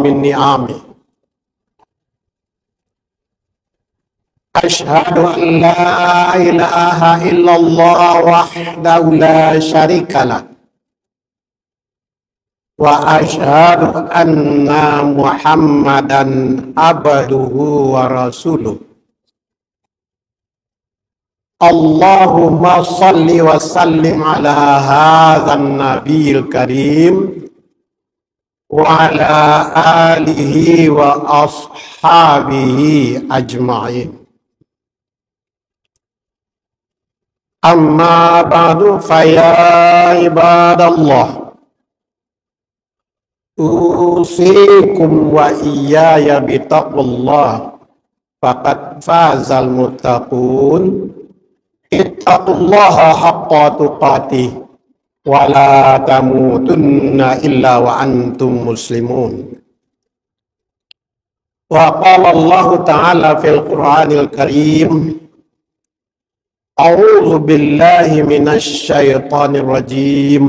من نعمه أشهد أن لا إله إلا الله وحده لا شريك له وأشهد أن محمدا عبده ورسوله اللهم صل وسلم على هذا النبي الكريم وعلى آله وأصحابه أجمعين أما بعد فيا عباد الله أوصيكم وإياي بتقوى الله فقد فاز المتقون اتقوا الله حق تقاته ولا تموتن إلا وأنتم مسلمون وقال الله تعالى في القرآن الكريم أعوذ بالله من الشيطان الرجيم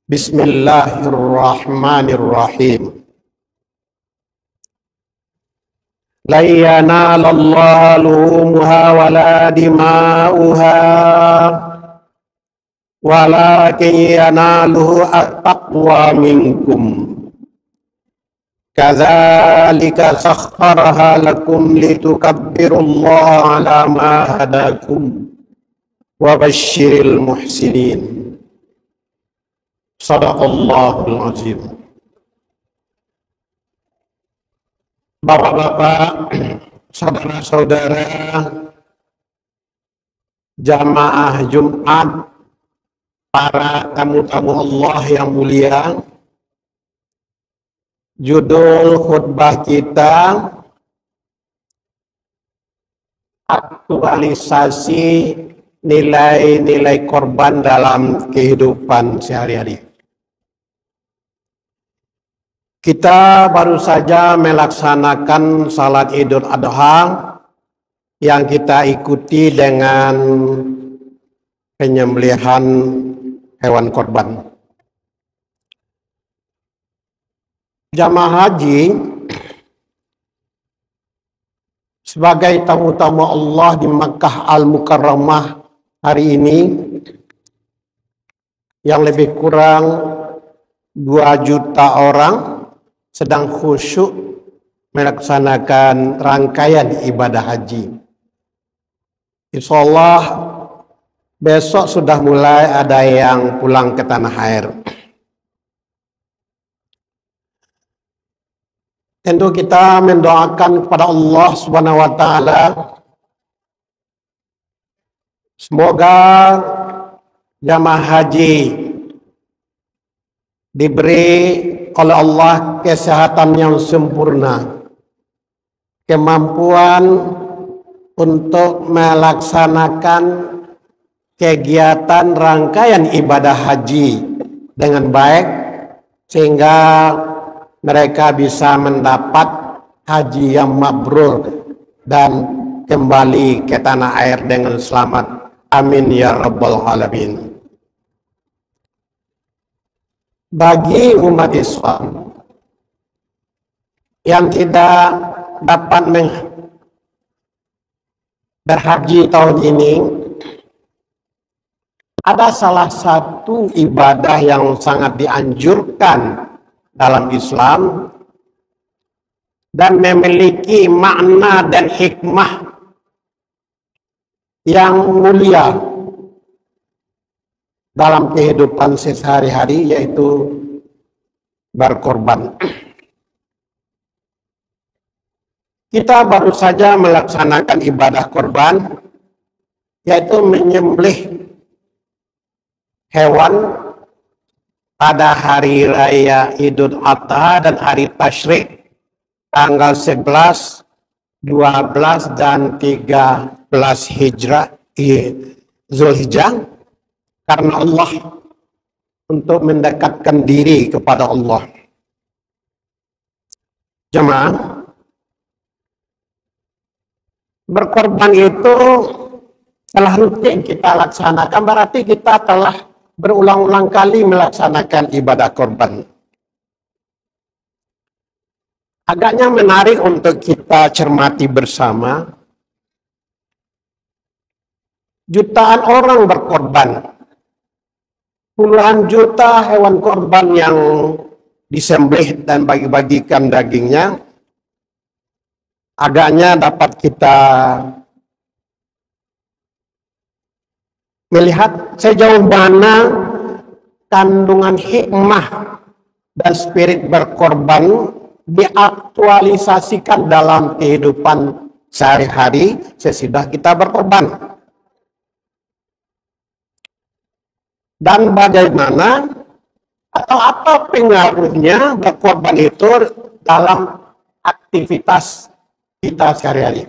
بسم الله الرحمن الرحيم لن ينال الله لحومها ولا دماؤها ولكن يناله التقوى منكم كذلك سخرها لكم لتكبروا الله على ما هداكم وبشر المحسنين صدق الله العظيم. Bapak-bapak, saudara-saudara, jamaah Jumat, para tamu-tamu Allah yang mulia, judul khutbah kita aktualisasi nilai-nilai korban dalam kehidupan sehari-hari. Kita baru saja melaksanakan salat Idul Adha yang kita ikuti dengan penyembelihan hewan korban. Jamaah haji sebagai tamu-tamu Allah di Makkah Al-Mukarramah hari ini yang lebih kurang 2 juta orang sedang khusyuk melaksanakan rangkaian ibadah haji. Insya Allah besok sudah mulai ada yang pulang ke tanah air. Tentu kita mendoakan kepada Allah Subhanahu wa taala semoga jamaah haji diberi oleh Allah kesehatan yang sempurna, kemampuan untuk melaksanakan kegiatan rangkaian ibadah haji dengan baik sehingga mereka bisa mendapat haji yang mabrur dan kembali ke tanah air dengan selamat. Amin ya rabbal alamin. Bagi umat Islam yang tidak dapat berhaji tahun ini, ada salah satu ibadah yang sangat dianjurkan dalam Islam dan memiliki makna dan hikmah yang mulia dalam kehidupan sehari-hari, yaitu berkorban. Kita baru saja melaksanakan ibadah korban, yaitu menyembelih hewan pada hari raya Idul Adha dan hari Tasyrik tanggal 11, 12 dan 13 Hijrah Zulhijjah, karena Allah, untuk mendekatkan diri kepada Allah. Jemaah, berkorban itu telah rutin kita laksanakan, berarti kita telah berulang-ulang kali melaksanakan ibadah korban. Agaknya menarik untuk kita cermati bersama. Jutaan orang berkorban. Puluhan juta hewan korban yang disembelih dan bagi-bagikan dagingnya. Agaknya dapat kita melihat sejauh mana kandungan hikmah dan spirit berkorban diaktualisasikan dalam kehidupan sehari-hari sesudah kita berkorban. Dan bagaimana atau apa pengaruhnya berkorban itu dalam aktivitas kita sehari-hari.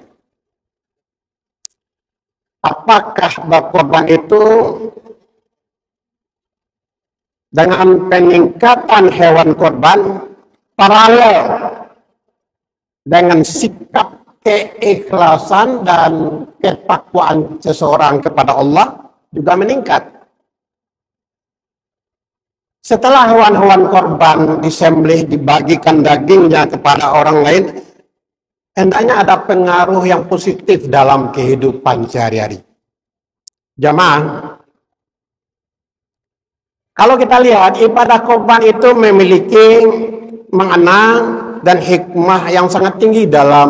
Apakah berkorban itu dengan peningkatan hewan korban paralel dengan sikap keikhlasan dan ketakwaan seseorang kepada Allah juga meningkat. Setelah hewan-hewan korban disembelih, dibagikan dagingnya kepada orang lain, hendaknya ada pengaruh yang positif dalam kehidupan sehari-hari. Jamaah, kalau kita lihat ibadah korban itu memiliki makna dan hikmah yang sangat tinggi dalam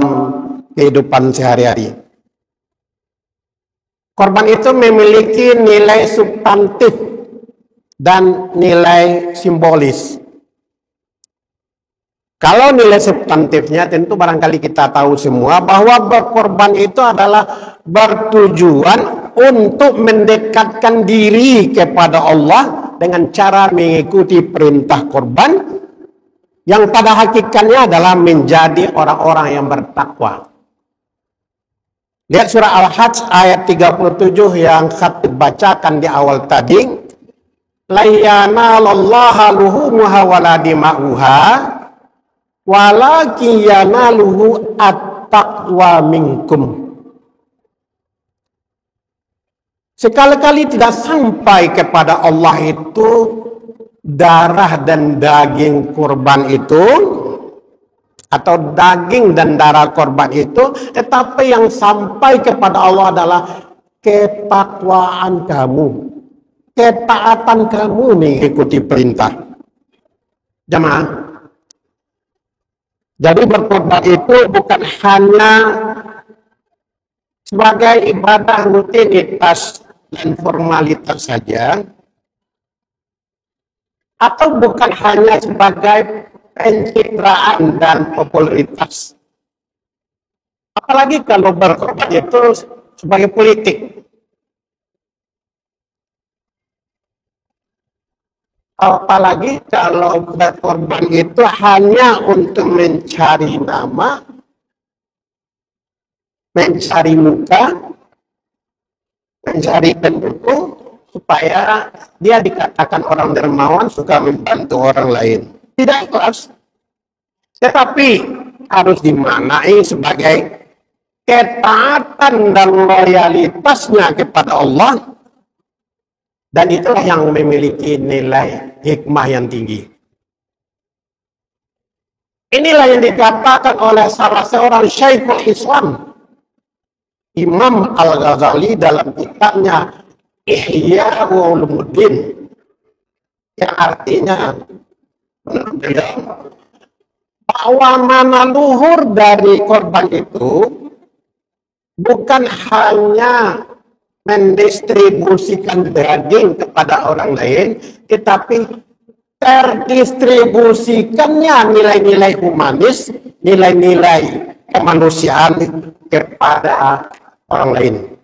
kehidupan sehari-hari. Korban itu memiliki nilai substantif dan nilai simbolis. Kalau nilai substantifnya tentu barangkali kita tahu semua bahwa berkorban itu adalah bertujuan untuk mendekatkan diri kepada Allah dengan cara mengikuti perintah korban yang pada hakikatnya adalah menjadi orang-orang yang bertakwa. Lihat surah Al-Hajj ayat 37 yang khatib bacakan di awal tadi. La yanalallaha luhumuha wala dima'uha walakin yanaluhu at-taqwa minkum. Sekali-kali tidak sampai kepada Allah itu darah dan daging kurban itu, atau daging dan darah korban itu, tetapi yang sampai kepada Allah adalah ketakwaan kamu, ketaatan kamu mengikuti perintah. Jemaah, jadi berkorban itu bukan hanya sebagai ibadah rutinitas dan formalitas saja, atau bukan hanya sebagai pencitraan dan popularitas. Apalagi kalau berkorban itu sebagai politik. Apalagi kalau berkorban itu hanya untuk mencari nama, mencari muka, mencari pendukung, supaya dia dikatakan orang dermawan, suka membantu orang lain. Tidak ikhlas. Tetapi harus dimaknai sebagai ketaatan dan loyalitasnya kepada Allah. Dan itulah yang memiliki nilai hikmah yang tinggi. Inilah yang dikatakan oleh salah seorang Syekhul Islam, Imam Al-Ghazali, dalam kitabnya Ihya Ulumuddin, yang artinya bahwa mana luhur dari korban itu bukan hanya mendistribusikan daging kepada orang lain, tetapi terdistribusikannya nilai-nilai humanis, nilai-nilai kemanusiaan kepada orang lain.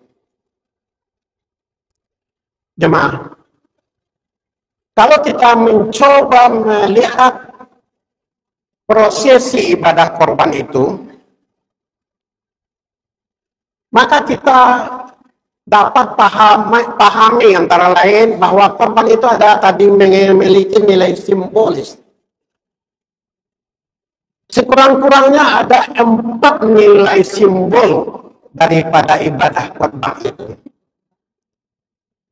Jemaah, kalau kita mencoba melihat prosesi ibadah korban itu, maka kita dapat pahami antara lain bahwa korban itu ada tadi memiliki nilai simbolis. Sekurang-kurangnya ada 4 nilai simbol daripada ibadah korban itu.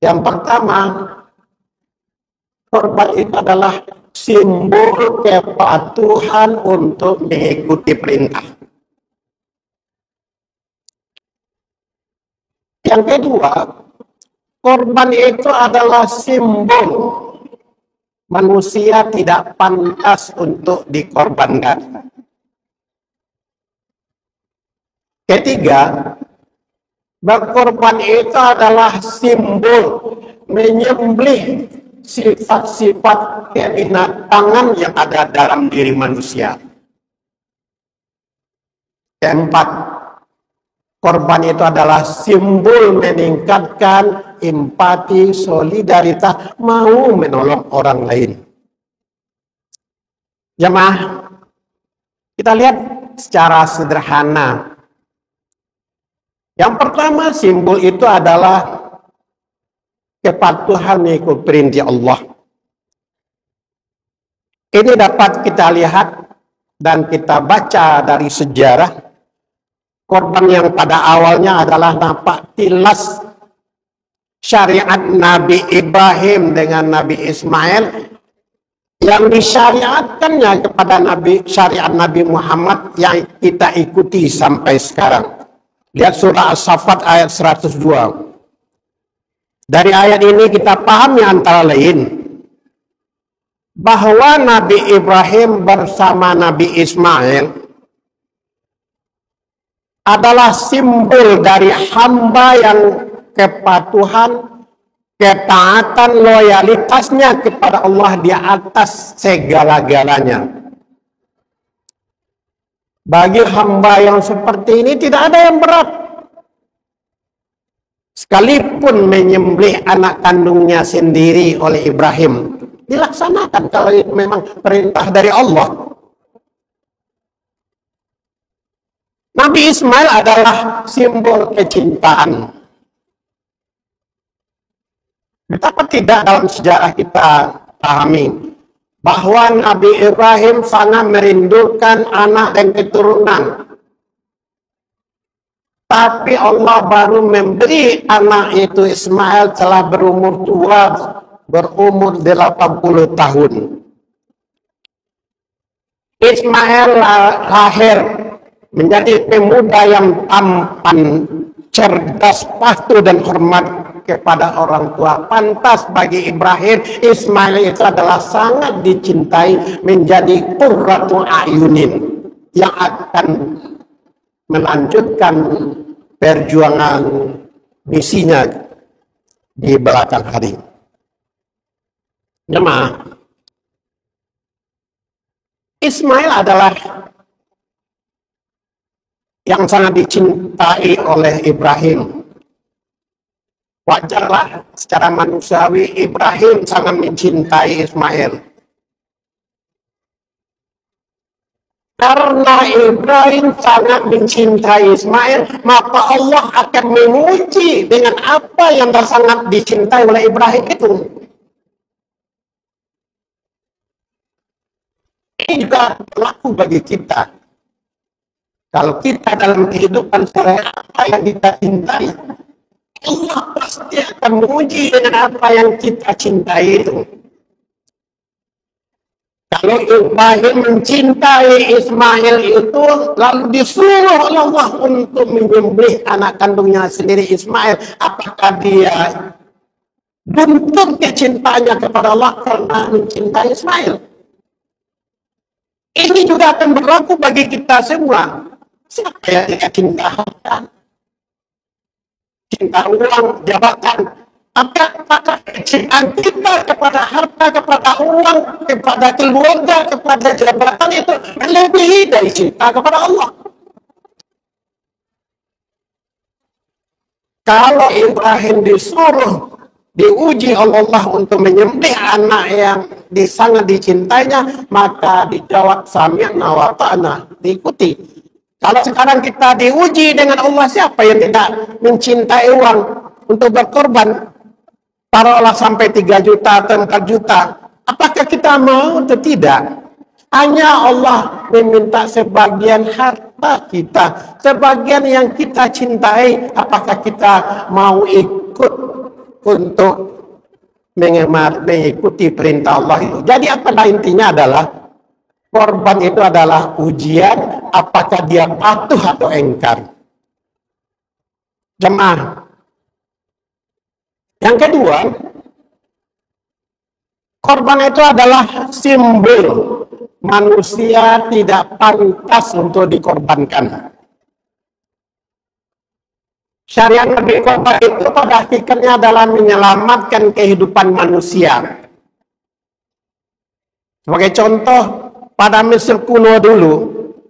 Yang pertama, korban itu adalah simbol kepatuhan untuk mengikuti perintah. Yang kedua, korban itu adalah simbol manusia tidak pantas untuk dikorbankan. Ketiga, berkorban itu adalah simbol menyembelih sifat-sifat kebinatangan yang ada dalam diri manusia. Keempat, korban itu adalah simbol meningkatkan empati, solidaritas, mau menolong orang lain. Jemaah, kita lihat secara sederhana. Yang pertama, simbol itu adalah kepatuhan mengikuti perintah Allah. Ini dapat kita lihat dan kita baca dari sejarah. Korban yang pada awalnya adalah nampak tilas syariat Nabi Ibrahim dengan Nabi Ismail yang disyariatkannya kepada syariat Nabi Muhammad yang kita ikuti sampai sekarang. Lihat surah As-Saffat ayat 102. Dari ayat ini kita pahami antara lain bahwa Nabi Ibrahim bersama Nabi Ismail adalah simbol dari hamba yang kepatuhan, ketaatan, loyalitasnya kepada Allah di atas segala-galanya. Bagi hamba yang seperti ini tidak ada yang berat. Sekalipun menyembelih anak kandungnya sendiri oleh Ibrahim, dilaksanakan kalau memang perintah dari Allah. Nabi Ismail adalah simbol kecintaan. Betapa tidak dalam sejarah kita pahami bahwa Nabi Ibrahim sangat merindukan anak dan keturunan. Tapi Allah baru memberi anak itu Ismail telah berumur tua, berumur 80 tahun. Ismail lahir menjadi pemuda yang tampan, cerdas, patuh dan hormat kepada orang tua. Pantas bagi Ibrahim, Ismail itu adalah sangat dicintai, menjadi qurratu ayunin yang akan melanjutkan perjuangan misinya di belakang hari. Jemaah, Ismail adalah yang sangat dicintai oleh Ibrahim. Wajarlah secara manusiawi Ibrahim sangat mencintai Ismail. Karena Ibrahim sangat mencintai Ismail, maka Allah akan menguji dengan apa yang sangat dicintai oleh Ibrahim itu. Ini juga berlaku bagi kita. Kalau kita dalam kehidupan sehari-hari apa yang kita cintai, Allah pasti akan menguji dengan apa yang kita cintai itu. Kalau Ibrahim mencintai Ismail itu, lalu disuruh Allah untuk menyembelih anak kandungnya sendiri Ismail, apakah dia buntut kecintaannya kepada Allah karena mencintai Ismail? Ini juga akan berlaku bagi kita semua. Siapa yang tidak cinta harta, cinta uang, jabatan? Apakah kecintaan kita kepada harta, kepada uang, kepada keluarga, kepada jabatan itu melebihi dari cinta kepada Allah? Kalau Ibrahim disuruh diuji oleh Allah untuk menyembelih anak yang sangat dicintainya, maka dijawab sami'na wa ta'na, diikuti. Kalau sekarang kita diuji dengan Allah, siapa yang tidak mencintai uang untuk berkorban? Taruhlah sampai 3 juta atau 4 juta. Apakah kita mau atau tidak? Hanya Allah meminta sebagian harta kita, sebagian yang kita cintai. Apakah kita mau ikut untuk mengikuti perintah Allah itu. Jadi apa intinya adalah korban itu adalah ujian apakah dia patuh atau engkar. Jemaah. Yang kedua, korban itu adalah simbol manusia tidak pantas untuk dikorbankan. Syariat Nabi korban itu pada hakikatnya adalah menyelamatkan kehidupan manusia. Sebagai contoh, pada Mesir kuno dulu,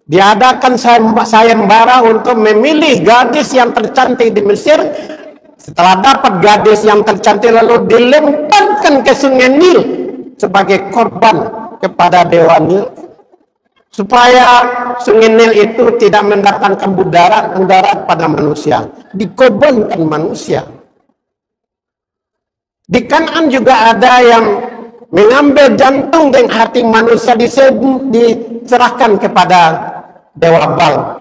diadakan sayembara untuk memilih gadis yang tercantik di Mesir. Setelah dapat gadis yang tercantik lalu dilemparkan ke Sungai Nil sebagai korban kepada Dewa Nil, supaya Sungai Nil itu tidak mendatangkan mudarat pada manusia, dikorbankan manusia. Di Kanaan juga ada yang mengambil jantung dan hati manusia diserahkan kepada Dewa Baal.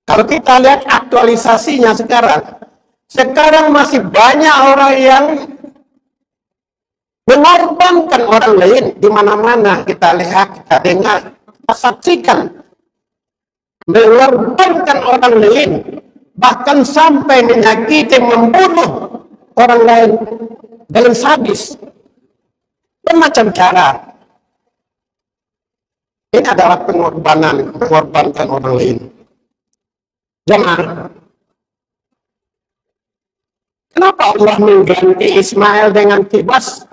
Kalau kita lihat aktualisasinya sekarang masih banyak orang yang mengorbankan orang lain di mana-mana. Kita lihat, kita dengar, kita saksikan, mengorbankan orang lain, bahkan sampai menyakiti, membunuh orang lain dengan sadis, bermacam cara. Ini adalah mengorbankan orang lain. Jemaah, kenapa Allah mengganti Ismail dengan kibas?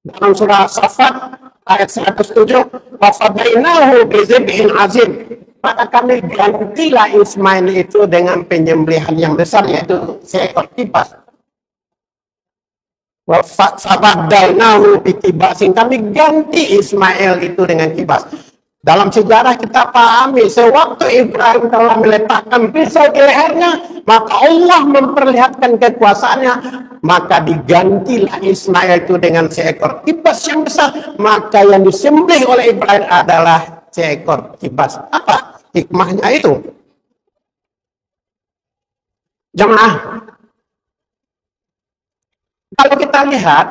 Dalam surah Safat ayat 107, wa fadainahu bizibhin azim. Maka kami gantilah Ismail itu dengan penyembelihan yang besar, yaitu seekor kibas. Wa fadainahu bikibasin, kami ganti Ismail itu dengan kibas. Dalam sejarah kita pahami, sewaktu Ibrahim telah meletakkan pisau di lehernya, maka Allah memperlihatkan kekuasaannya, maka digantilah Ismail itu dengan seekor kibas yang besar. Maka yang disembelih oleh Ibrahim adalah seekor kibas. Apa hikmahnya itu? Jemaah, kalau kita lihat,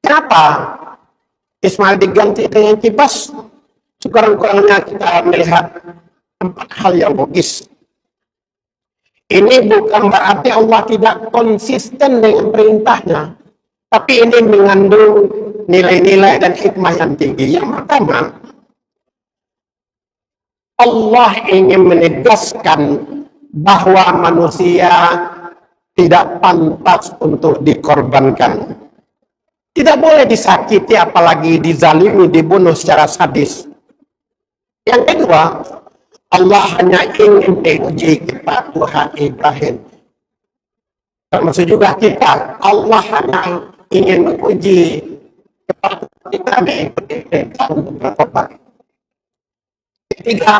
kenapa Ismail diganti dengan kibas? Sekurang-kurangnya kita melihat 4 hal yang logis. Ini bukan berarti Allah tidak konsisten dengan perintahnya, tapi ini mengandung nilai-nilai dan hikmah yang tinggi. Yang pertama, Allah ingin menegaskan bahwa manusia tidak pantas untuk dikorbankan. Tidak boleh disakiti, apalagi dizalimi, dibunuh secara sadis. Yang kedua, Allah hanya ingin diuji kepatuhan Ibrahim. Termasuk juga kita, Allah hanya ingin menguji kepatuhan kita mengikuti perintah untuk berkorban. Ketiga,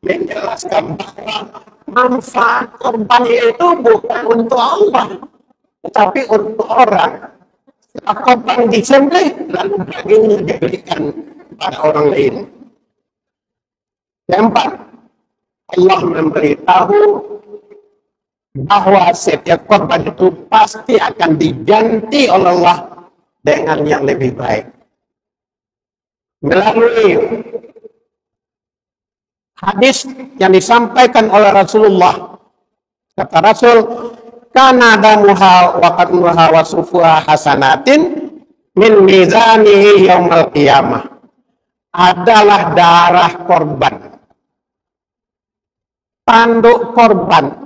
menjelaskan bahwa manfaat korban itu bukan untuk Allah, tetapi untuk orang. Setelah korban disembelih, lalu dagingnya diberikan kepada orang lain. Yang keempat, Allah memberitahu bahwa setiap korban itu pasti akan diganti oleh Allah dengan yang lebih baik. Melalui hadis yang disampaikan oleh Rasulullah, kata Rasul, kana damuha wa qatnuha wa sufuha hasanatin min mizanihi yaumal qiyamah. Adalah darah korban, tanduk korban,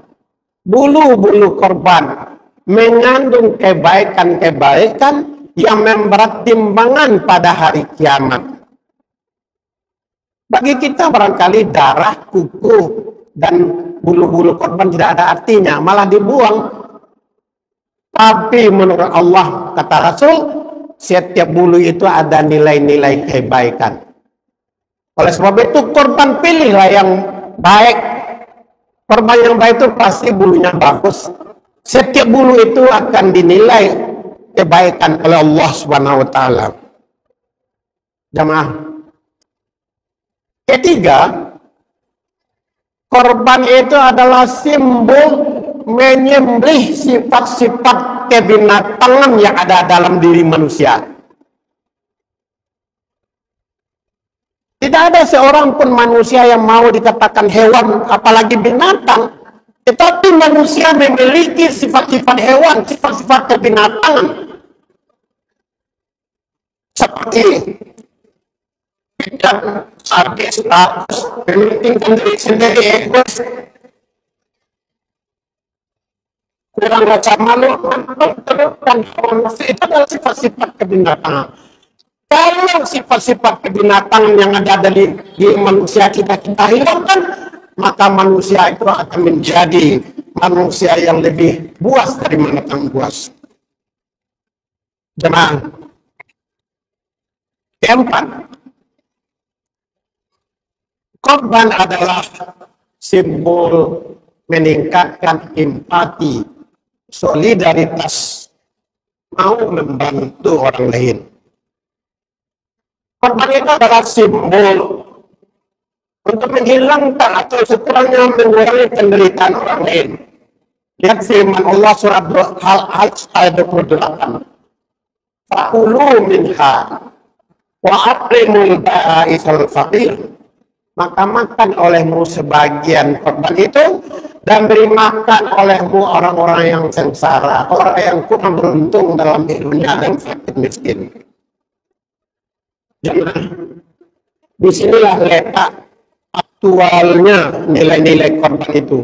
bulu-bulu korban mengandung kebaikan-kebaikan yang memberat timbangan pada hari kiamat. Bagi kita barangkali darah, kuku, dan bulu-bulu korban tidak ada artinya, malah dibuang. Tapi menurut Allah, kata Rasul, setiap bulu itu ada nilai-nilai kebaikan. Oleh sebab itu, korban pilihlah yang baik. Korban yang baik itu pasti bulunya bagus. Setiap bulu itu akan dinilai kebaikan oleh Allah Subhanahu wa taala. Jamaah. Ketiga, Korban itu adalah simbol menyembelih sifat-sifat kebinatangan yang ada dalam diri manusia. Tidak ada seorang pun manusia yang mau dikatakan hewan, apalagi binatang. Tetapi manusia memiliki sifat-sifat hewan, sifat-sifat kebinatangan. Seperti dan sadis, mementingkan diri sendiri, egois, kurang rasa malu, dan itu adalah sifat-sifat kebinatangan. Kalau sifat-sifat kebinatangan yang ada di manusia kita hilangkan, maka manusia itu akan menjadi manusia yang lebih buas dari binatang buas. Jemaah. Keempat, korban adalah simbol meningkatkan empati, solidaritas, mau membantu orang lain. Korban itu adalah simbol untuk menghilangkan atau sekurangnya mengurangi penderitaan orang lain. Lihat firman Allah surat Al-Hajj ayat 28. Fa'ulu minha wa at'imul ba'isal faqir. Maka makan olehmu sebagian korban itu dan beri makan olehmu orang-orang yang sengsara, orang yang kurang beruntung dalam hidupnya dan fakir miskin. Jangan. Disinilah letak aktualnya nilai-nilai korban itu.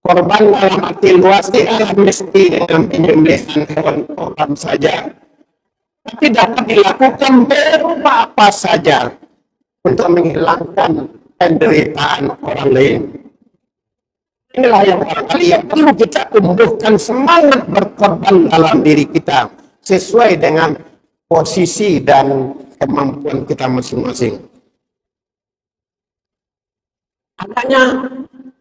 Korban dalam arti luas tidak mesti dengan penyembelihan hewan korban saja, tapi dapat dilakukan berupa apa saja untuk menghilangkan penderitaan orang lain. Inilah yang barangkali yang perlu kita tumbuhkan semangat berkorban dalam diri kita sesuai dengan posisi dan kemampuan kita masing-masing. Makanya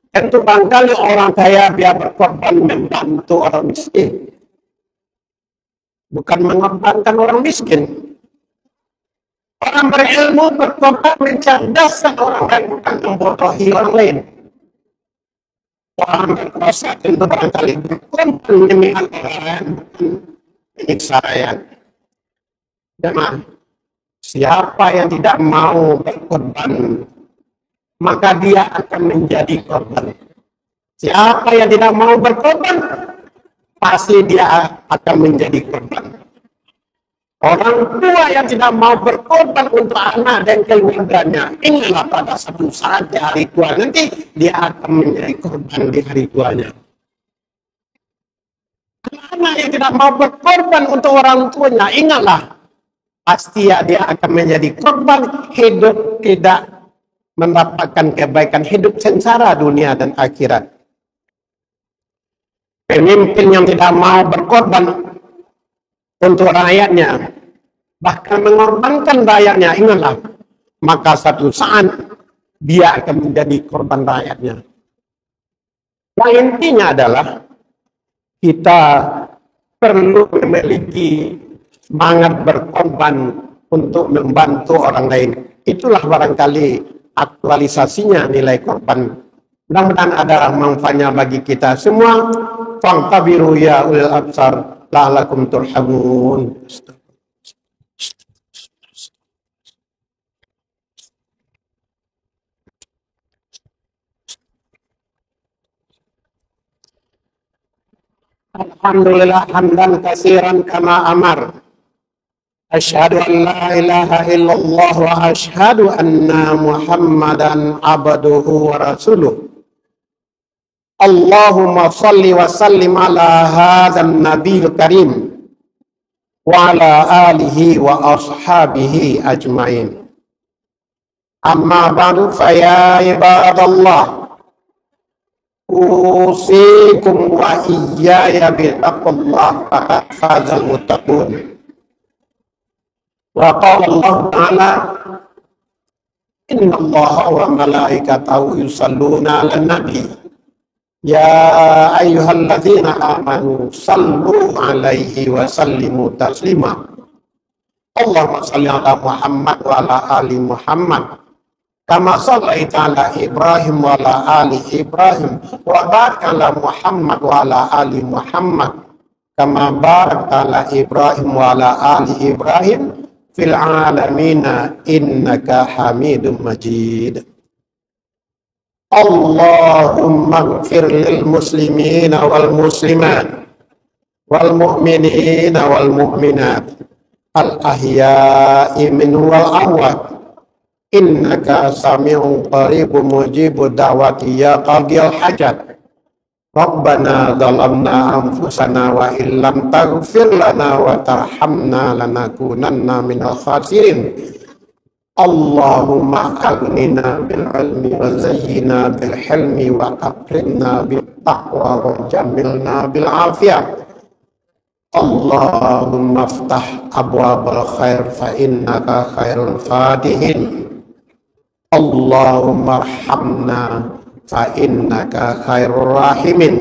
tentu barangkali orang kaya biar berkorban membantu orang miskin, bukan mengorbankan orang miskin. Orang berilmu berkorban mencerdaskan orang lain, bukan membodohi orang lain. Orang berkuasa tentu barangkali berkorban demi orang menyiksa rakyat. Jemaah, siapa yang tidak mau berkorban, maka dia akan menjadi korban. Siapa yang tidak mau berkorban, pasti dia akan menjadi korban. Orang tua yang tidak mau berkorban untuk anak dan keluarganya, inilah pada satu saat di hari tua nanti dia akan menjadi korban di hari tuanya. Anak yang tidak mau berkorban untuk orang tuanya, ingatlah, pasti ya dia akan menjadi korban, hidup tidak mendapatkan kebaikan, hidup sengsara dunia dan akhirat. Pemimpin yang tidak mau berkorban untuk rakyatnya, bahkan mengorbankan rakyatnya, ingatlah, maka satu saat dia akan menjadi korban rakyatnya. Yang intinya adalah kita perlu memiliki semangat berkorban untuk membantu orang lain. Itulah barangkali aktualisasinya nilai korban. Mudah-mudahan ada manfaatnya bagi kita semua. Fa'tabiru ya ulil absar la'alakum turhamun. Alhamdulillah hamdan katsiran kama amar. Asyhadu an la ilaha illallah wa asyhadu anna Muhammadan abduhu wa rasuluh. Allahumma salli wa sallim ala hadzal nabiyil karim wa ala alihi wa ashabihi ajmain. Amma ba'du fa ya ibadallah, usikum wa iyaya bittaqullah faqad fazal muttaqun. Wa qala Allah ta'ala inna Allah wa malaikatahu yusalluna 'alan nabi ya ayyuhalladzina amanu sallu 'alaihi wa sallimu taslima. Allahumma shalli ala Muhammad wa ala ali Muhammad kama shallaita ala Ibrahim wa ala ali Ibrahim wa barik ala Muhammad wa ala ali Muhammad kama barakta ala Ibrahim wa ala ali Ibrahim fil alamina innaka Hamidum Majid. Allahumma ighfir lil muslimina wal muslimat wal mu'minina wal mu'minat al ahya'i minhum wal amwat innaka sami'un qaribun mujibud da'wati ya qadiyal hajat. Rabbana zalamna anfusana wa illam taghfir lana wa tarhamna lanakunanna minal khasirin. Allahumma aghnina bil ilmi wa zayyina bil hilmi wa akrimna bil taqwa wa jamilna bil afiyah. Allahumma aftah abwabal khair fa innaka khairul fatihin. Allahumma arhamna fa innaka khairur rahimin.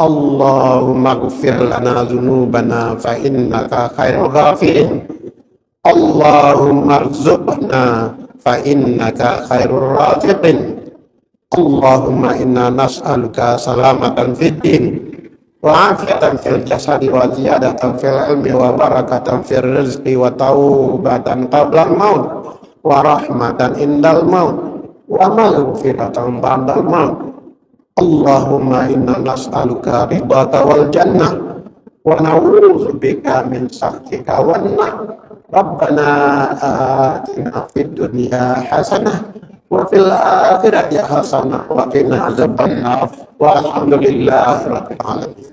Allahumma ighfir lana dhunubana fa innaka khairul ghafirin. Allahumma arzuqna fa innaka khairur raziqin. Allahumma inna nas'aluka salamatan fid din wa afiatan fil jasadi wa ziyadatan fil ilmi wa barakatan fil rizqi wa taubatan qabla al-maut wa rahmatan indal maut wa maghfiratan ba'dal maut. Allahumma inna nas'aluka ridhaka wal jannah wa na'udzu bika min sakhatika wan nar. Rabbana atina fid dunya hasanah wa fil akhirati hasanah wa qina adzabannar. Walhamdulillahi rabbil alamin.